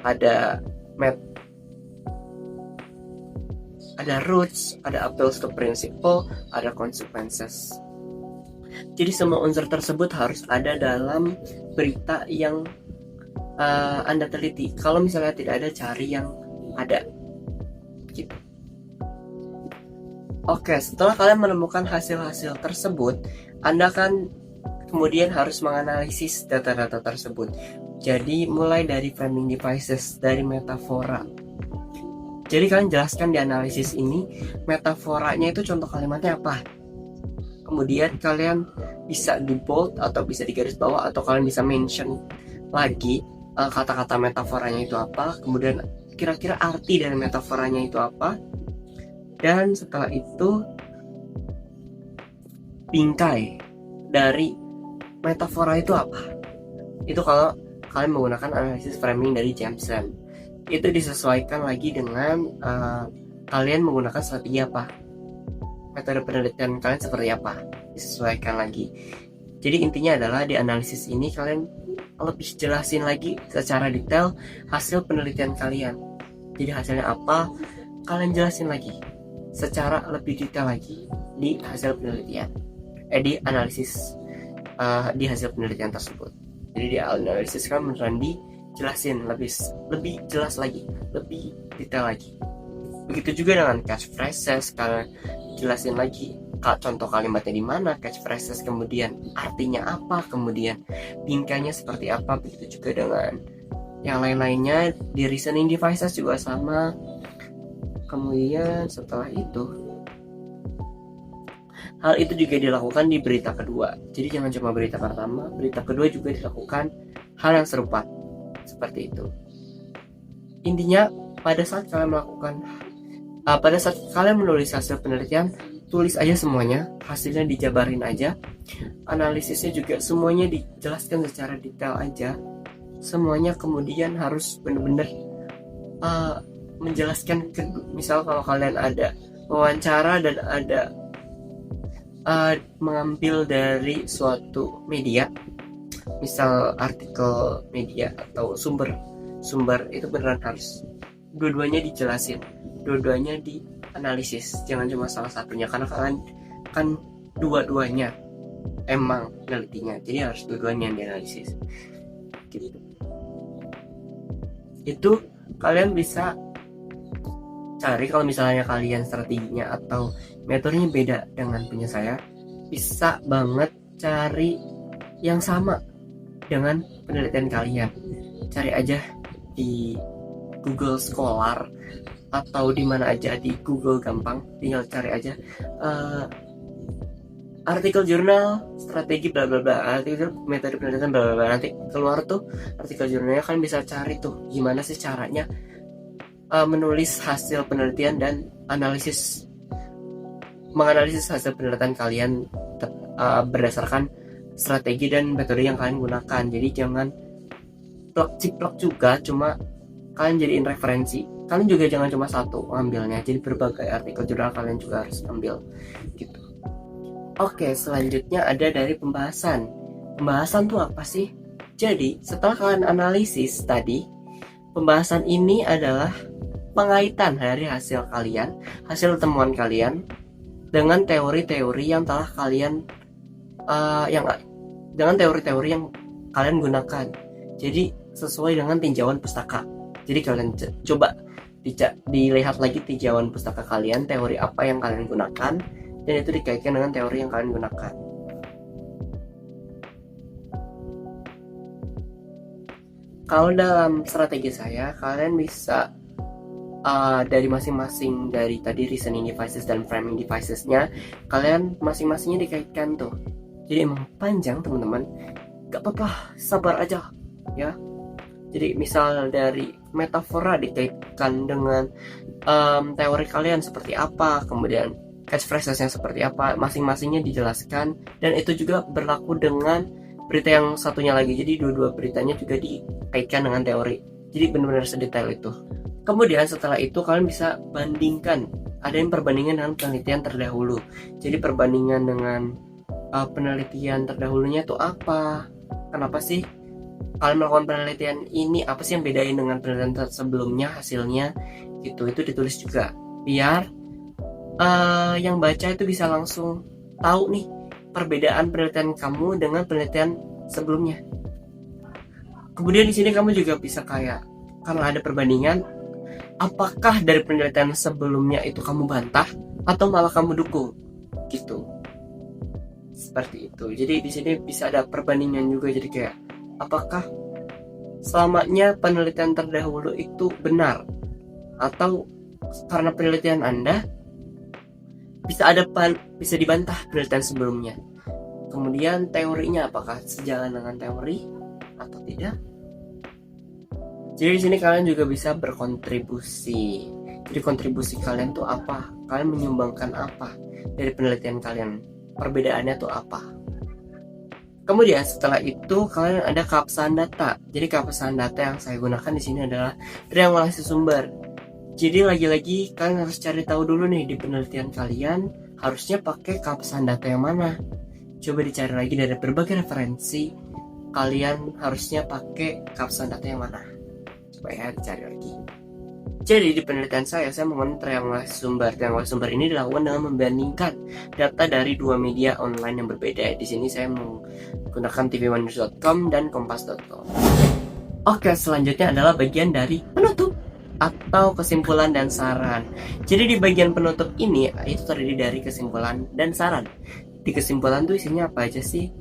Ada roots, ada appeals to principle, ada consequences. Jadi semua unsur tersebut harus ada dalam berita yang Anda teliti. Kalau misalnya tidak ada, cari yang ada gitu. Oke, setelah kalian menemukan hasil-hasil tersebut, Anda kan kemudian harus menganalisis data-data tersebut. Jadi mulai dari framing devices, dari metafora. Jadi kalian jelaskan di analisis ini metaforanya itu contoh kalimatnya apa. Kemudian kalian bisa di bold atau bisa di garis bawah, atau kalian bisa mention lagi kata-kata metaforanya itu apa. Kemudian kira-kira arti dari metaforanya itu apa. Dan setelah itu bingkai dari metafora itu apa. Itu kalau kalian menggunakan analisis framing dari Jameson. Itu disesuaikan lagi dengan kalian menggunakan strategi apa, metode penelitian kalian seperti apa, disesuaikan lagi. Jadi intinya adalah di analisis ini kalian lebih jelasin lagi secara detail hasil penelitian kalian. Jadi hasilnya apa, kalian jelasin lagi secara lebih detail lagi di hasil penelitian, di analisis di hasil penelitian tersebut. Jadi di analisis kan beneran dijelasin lebih jelas lagi, lebih detail lagi. Begitu juga dengan catchphrases, kalian jelasin lagi contoh kalimatnya di mana, catchphrases, kemudian artinya apa, kemudian bingkainya seperti apa. Begitu juga dengan yang lain-lainnya. Di reasoning devices juga sama. Kemudian setelah itu, hal itu juga dilakukan di berita kedua. Jadi jangan cuma berita pertama, berita kedua juga dilakukan hal yang serupa seperti itu. Intinya pada saat kalian menulis hasil penelitian, tulis aja semuanya, hasilnya dijabarin aja, analisisnya juga semuanya dijelaskan secara detail aja, semuanya. Kemudian harus benar-benar menjelaskan misal kalau kalian ada wawancara dan ada mengambil dari suatu media, misal artikel media atau sumber itu beneran harus dua-duanya dijelasin, dua-duanya dianalisis, jangan cuma salah satunya, karena kalian kan dua-duanya emang penelitinya, jadi harus dua-duanya yang dianalisis gitu. Itu kalian bisa cari, kalau misalnya kalian strateginya atau metodenya beda dengan punya saya, bisa banget cari yang sama dengan penelitian kalian. Cari aja di Google Scholar atau di mana aja, di Google gampang, tinggal cari aja artikel jurnal strategi bla bla bla, artikel metode penelitian bla bla bla, nanti keluar tuh artikel jurnalnya. Kalian bisa cari tuh gimana sih caranya menulis hasil penelitian dan menganalisis hasil penelitian kalian berdasarkan strategi dan metode yang kalian gunakan. Jadi jangan plak-ciplak juga, cuma kalian jadiin referensi kalian juga jangan cuma satu ngambilnya, jadi berbagai artikel jurnal kalian juga harus ambil gitu. Oke, selanjutnya ada dari pembahasan. Pembahasan tuh apa sih? Jadi setelah kalian analisis tadi, pembahasan ini adalah pengaitan dari hasil kalian, hasil temuan kalian dengan teori-teori yang telah kalian dengan teori-teori yang kalian gunakan. Jadi sesuai dengan tinjauan pustaka. Jadi kalian coba dilihat lagi tinjauan pustaka kalian, teori apa yang kalian gunakan, dan itu dikaitkan dengan teori yang kalian gunakan. Kalau dalam strategi saya, kalian bisa dari masing-masing dari tadi reasoning devices dan framing devicesnya, kalian masing-masingnya dikaitkan tuh. Jadi emang panjang teman-teman, gak apa-apa, sabar aja ya. Jadi misal dari metafora dikaitkan dengan teori kalian seperti apa, kemudian catchphrases-nya seperti apa, masing-masingnya dijelaskan, dan itu juga berlaku dengan berita yang satunya lagi. Jadi dua-dua beritanya juga dikaitkan dengan teori. Jadi benar-benar sedetail itu. Kemudian setelah itu kalian bisa bandingkan. Ada yang perbandingan dengan penelitian terdahulu. Jadi perbandingan dengan penelitian terdahulunya itu apa? Kenapa sih kalian melakukan penelitian ini? Apa sih yang bedain dengan penelitian sebelumnya hasilnya? Gitu, itu ditulis juga. Biar yang baca itu bisa langsung tahu nih perbedaan penelitian kamu dengan penelitian sebelumnya. Kemudian di sini kamu juga bisa kayak, karena ada perbandingan, apakah dari penelitian sebelumnya itu kamu bantah atau malah kamu dukung, gitu. Seperti itu. Jadi di sini bisa ada perbandingan juga. Jadi kayak, apakah selamanya penelitian terdahulu itu benar, atau karena penelitian Anda bisa dibantah penelitian sebelumnya. Kemudian teorinya apakah sejalan dengan teori atau tidak. Jadi di sini kalian juga bisa berkontribusi. Jadi kontribusi kalian tuh apa? Kalian menyumbangkan apa dari penelitian kalian? Perbedaannya tuh apa? Kemudian setelah itu kalian ada keabsahan data. Jadi keabsahan data yang saya gunakan di sini adalah triangulasi sumber. Jadi lagi-lagi kalian harus cari tahu dulu nih di penelitian kalian harusnya pakai keabsahan data yang mana. Coba dicari lagi dari berbagai referensi, kalian harusnya pakai keabsahan data yang mana. Coba ya dicari lagi. Jadi di penelitian saya menggunakan triangulasi sumber. Triangulasi sumber ini dilakukan dengan membandingkan data dari dua media online yang berbeda. Di sini saya menggunakan tv1news.com dan kompas.com. Oke, selanjutnya adalah bagian dari penutup atau kesimpulan dan saran. Jadi di bagian penutup ini itu terdiri dari kesimpulan dan saran. Di kesimpulan tuh isinya apa aja sih?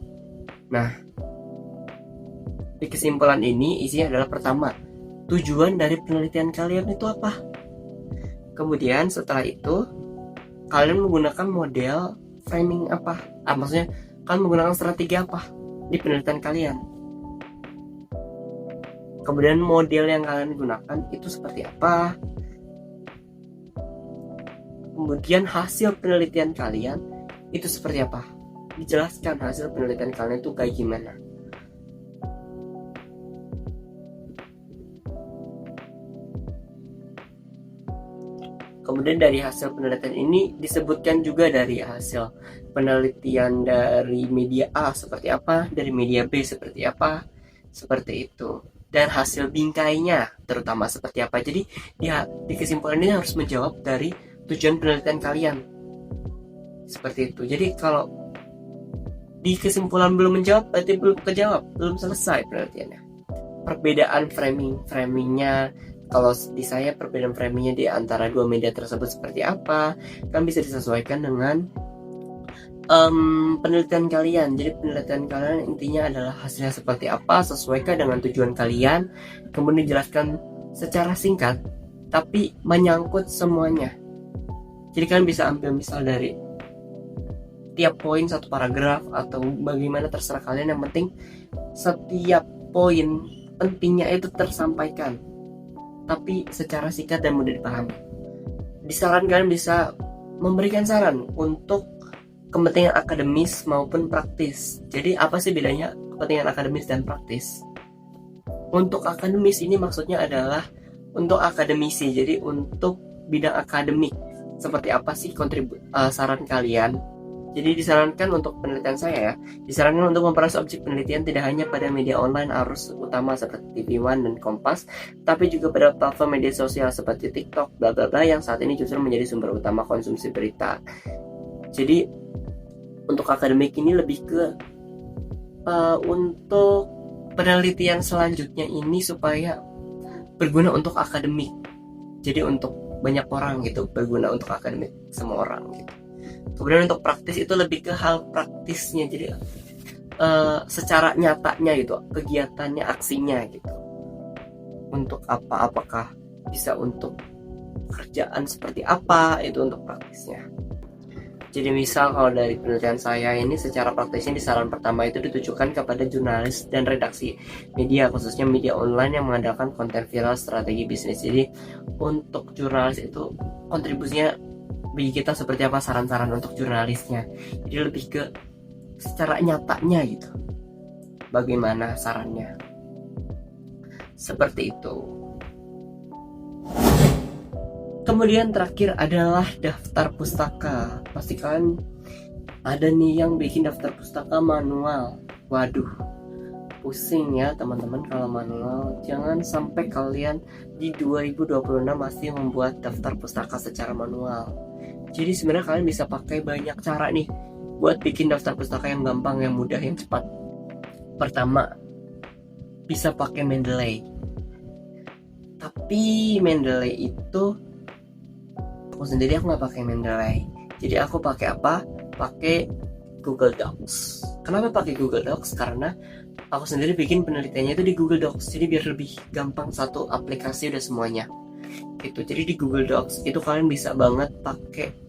Nah, di kesimpulan ini isinya adalah pertama, tujuan dari penelitian kalian itu apa? Kemudian setelah itu kalian menggunakan model framing apa? Maksudnya kalian menggunakan strategi apa di penelitian kalian? Kemudian model yang kalian gunakan itu seperti apa? Kemudian hasil penelitian kalian itu seperti apa? Dijelaskan hasil penelitian kalian itu kayak gimana. Kemudian dari hasil penelitian ini disebutkan juga dari hasil penelitian dari media A seperti apa, dari media B seperti apa, seperti itu. Dan hasil bingkainya terutama seperti apa. Jadi di kesimpulan ini harus menjawab dari tujuan penelitian kalian. Seperti itu. Jadi kalau di kesimpulan belum menjawab, berarti belum terjawab, belum selesai penelitiannya. Perbedaan framingnya, kalau di saya perbedaan framingnya di antara dua media tersebut seperti apa, kan bisa disesuaikan dengan penelitian kalian. Jadi penelitian kalian intinya adalah hasilnya seperti apa, sesuaikan dengan tujuan kalian, kemudian dijelaskan secara singkat tapi menyangkut semuanya. Jadi kalian bisa ambil misal dari tiap poin satu paragraf atau bagaimana terserah kalian, yang penting setiap poin pentingnya itu tersampaikan tapi secara singkat dan mudah dipahami. Di saran kalian bisa memberikan saran untuk kepentingan akademis maupun praktis. Jadi apa sih bedanya kepentingan akademis dan praktis? Untuk akademis ini maksudnya adalah untuk akademisi, jadi untuk bidang akademik. Seperti apa sih saran kalian? Jadi disarankan untuk penelitian saya ya, disarankan untuk memperluas objek penelitian tidak hanya pada media online arus utama seperti TV One dan Kompas, tapi juga pada platform media sosial seperti TikTok, bla bla bla yang saat ini justru menjadi sumber utama konsumsi berita. Jadi untuk akademik ini lebih ke untuk penelitian selanjutnya ini supaya berguna untuk akademik. Jadi untuk banyak orang gitu, berguna untuk akademik semua orang gitu. Kemudian untuk praktis itu lebih ke hal praktisnya, jadi secara nyatanya gitu, kegiatannya, aksinya gitu. Untuk apa, apakah bisa untuk kerjaan seperti apa, itu untuk praktisnya. Jadi misal kalau dari penelitian saya ini secara praktisnya di saran pertama itu ditujukan kepada jurnalis dan redaksi media, khususnya media online yang mengandalkan konten viral strategi bisnis. Jadi untuk jurnalis itu kontribusinya bagi kita seperti apa, saran-saran untuk jurnalisnya. Jadi lebih ke secara nyatanya gitu, bagaimana sarannya. Seperti itu. Kemudian terakhir adalah daftar pustaka. Pastikan ada nih yang bikin daftar pustaka manual. Waduh, pusing ya teman-teman kalau manual. Jangan sampai kalian di 2026 masih membuat daftar pustaka secara manual. Jadi sebenarnya kalian bisa pakai banyak cara nih buat bikin daftar pustaka yang gampang, yang mudah, yang cepat. Pertama, bisa pakai Mendeley. Tapi Mendeley itu aku sendiri nggak pakai Mendeley. Jadi aku pakai apa? Pakai Google Docs. Kenapa pakai Google Docs? Karena aku sendiri bikin penelitiannya itu di Google Docs. Jadi biar lebih gampang, satu aplikasi udah semuanya. Gitu. Jadi di Google Docs itu kalian bisa banget pakai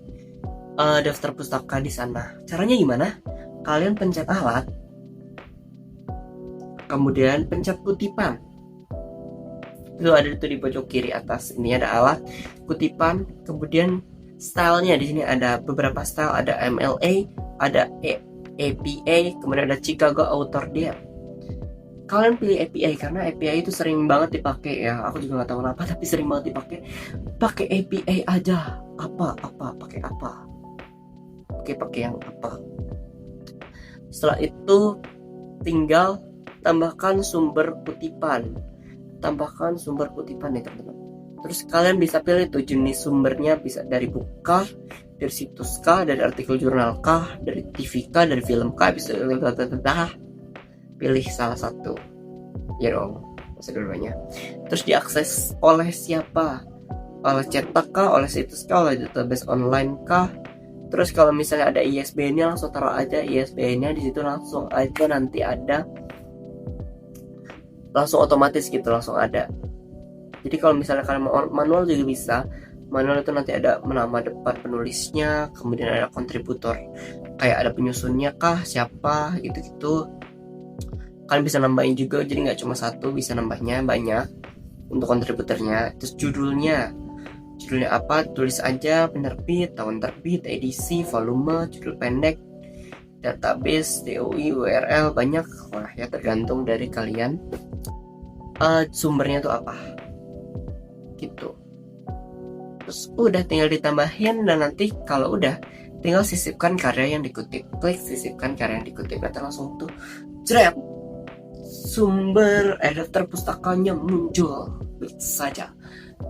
daftar pustaka di sana. Caranya gimana? Kalian pencet alat, kemudian pencet kutipan. Itu ada itu di pojok kiri atas. Ini ada alat, kutipan, kemudian stylenya. Di sini ada beberapa style, ada MLA, ada APA, kemudian ada Chicago Author Date. Kalian pilih APA karena APA itu sering banget dipakai ya. Aku juga nggak tahu kenapa, tapi sering banget dipakai. Pakai APA aja. Pakai apa? Pakai yang apa? Setelah itu tinggal tambahkan sumber kutipan. Nih teman-teman. Terus kalian bisa pilih tuh jenis sumbernya, bisa dari buku kah, dari situs kah, dari artikel jurnal kah, dari TV kah, dari film kah, bisa pilih salah satu. Ya dong, masa dulunya. Terus diakses oleh siapa? Oleh cetak kah, oleh situs kah, oleh database online kah? Terus kalau misalnya ada ISBN-nya langsung taruh aja ISBN-nya di situ, langsung aja nanti ada. Langsung otomatis gitu, langsung ada. Jadi kalau misalnya kalian manual juga bisa. Manual itu nanti ada nama depan penulisnya, kemudian ada kontributor, kayak ada penyusunnya kah, siapa, gitu-gitu. Kalian bisa nambahin juga, jadi nggak cuma satu, bisa nambahnya banyak untuk kontributornya. Terus judulnya apa, tulis aja penerbit, tahun terbit, edisi, volume, judul pendek, database, DOI, URL, banyak. Wah ya, tergantung dari kalian sumbernya tuh apa gitu. Terus udah tinggal ditambahin, dan nanti kalau udah tinggal sisipkan karya yang dikutip. Klik sisipkan karya yang dikutip, nanti langsung tuh jret, sumber daftar pustakanya muncul saja.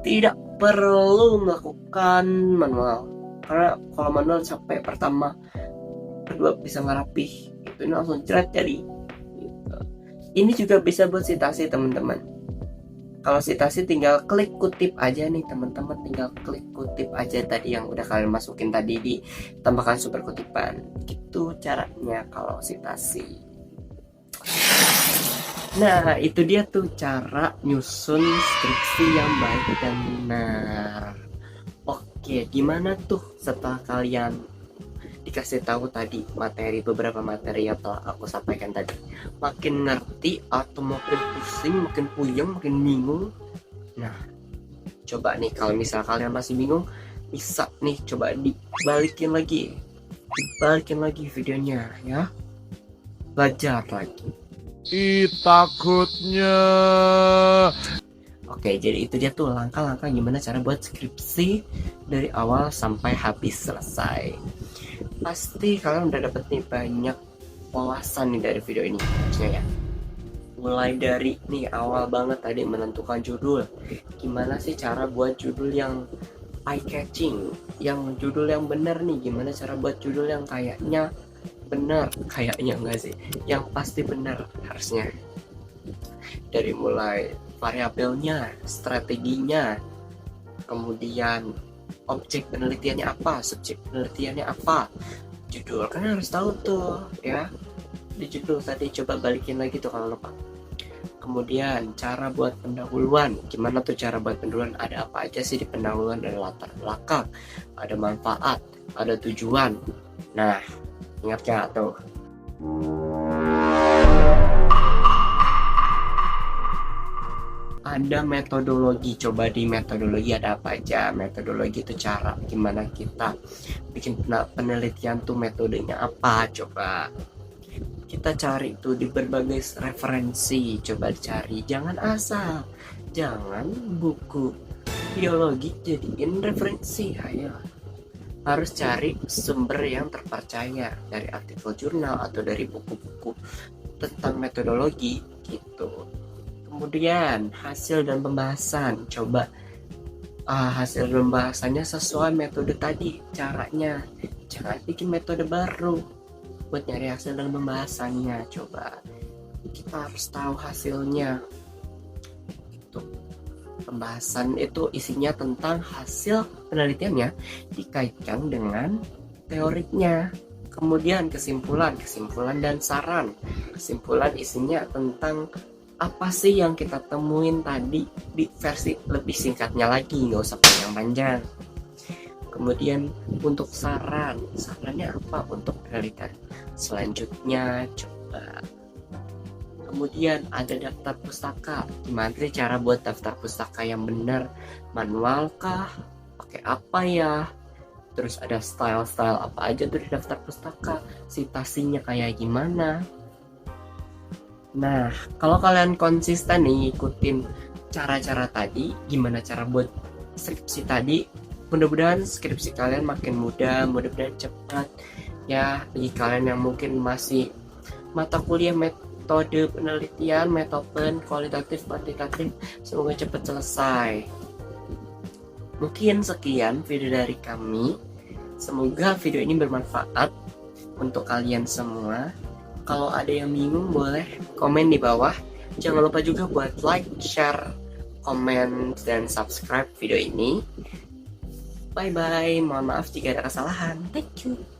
Tidak perlu melakukan manual, karena kalau manual capek pertama, kedua bisa nggak rapih. Itu langsung jret jadi. Gitu. Ini juga bisa buat citasi teman-teman. Kalau citasi tinggal klik kutip aja nih teman-teman, tinggal klik kutip aja tadi yang udah kalian masukin tadi, ditambahkan super kutipan. Gitu caranya kalau citasi. Nah, itu dia tuh cara nyusun skripsi yang baik dan benar. Oke, gimana tuh setelah kalian dikasih tahu tadi beberapa materi yang telah aku sampaikan tadi? Makin ngerti atau makin pusing, makin puyeng, makin bingung? Nah, coba nih kalau misal kalian masih bingung, bisa nih coba dibalikin lagi videonya ya, belajar lagi. Takutnya. Oke, jadi itu dia tuh langkah-langkah gimana cara buat skripsi dari awal sampai habis selesai. Pasti kalian udah dapet nih banyak wawasan nih dari video ini, ya. Mulai dari nih awal banget tadi menentukan judul. Gimana sih cara buat judul yang eye catching, yang judul yang bener nih, gimana cara buat judul yang kayaknya bener, kayaknya enggak sih, yang pasti bener harusnya. Dari mulai variabelnya, strateginya, kemudian objek penelitiannya apa, subjek penelitiannya apa, judul kan harus tahu tuh ya. Di judul tadi coba balikin lagi tuh kalau lupa. Kemudian cara buat pendahuluan, gimana tuh cara buat pendahuluan, ada apa aja sih di pendahuluan, ada latar belakang, ada manfaat, ada tujuan. Nah, ingat gak tuh? Ada metodologi, coba di metodologi ada apa aja. Metodologi itu cara gimana kita bikin penelitian tuh, metodenya apa, coba kita cari itu di berbagai referensi, coba dicari, jangan asal, jangan buku biologi jadiin referensi, ayo harus cari sumber yang terpercaya dari artikel jurnal atau dari buku-buku tentang metodologi gitu. Kemudian hasil dan pembahasan, coba hasil dan pembahasannya sesuai metode tadi caranya, jangan bikin metode baru buat nyari hasil dan pembahasannya. Coba kita harus tahu hasilnya. Itu pembahasan itu isinya tentang hasil penelitiannya dikaitkan dengan teoriknya. Kemudian kesimpulan dan saran. Kesimpulan isinya tentang apa sih yang kita temuin tadi di versi lebih singkatnya lagi, nggak usah panjang-panjang. Kemudian untuk sarannya apa untuk penelitian selanjutnya, coba. Kemudian ada daftar pustaka, gimana sih cara buat daftar pustaka yang benar, manual kah, pakai apa ya, terus ada style apa aja tuh di daftar pustaka, citasinya kayak gimana. Nah, kalau kalian konsisten nih ikutin cara-cara tadi, gimana cara buat skripsi tadi, mudah-mudahan skripsi kalian makin mudah, mudah-mudahan cepat ya. Bagi kalian yang mungkin masih mata kuliah metode penelitian, metopen, kualitatif, kuantitatif, semoga cepat selesai. Mungkin sekian video dari kami, semoga video ini bermanfaat untuk kalian semua. Kalau ada yang bingung boleh komen di bawah, jangan lupa juga buat like, share, komen, dan subscribe video ini. Bye bye, mohon maaf jika ada kesalahan. Thank you.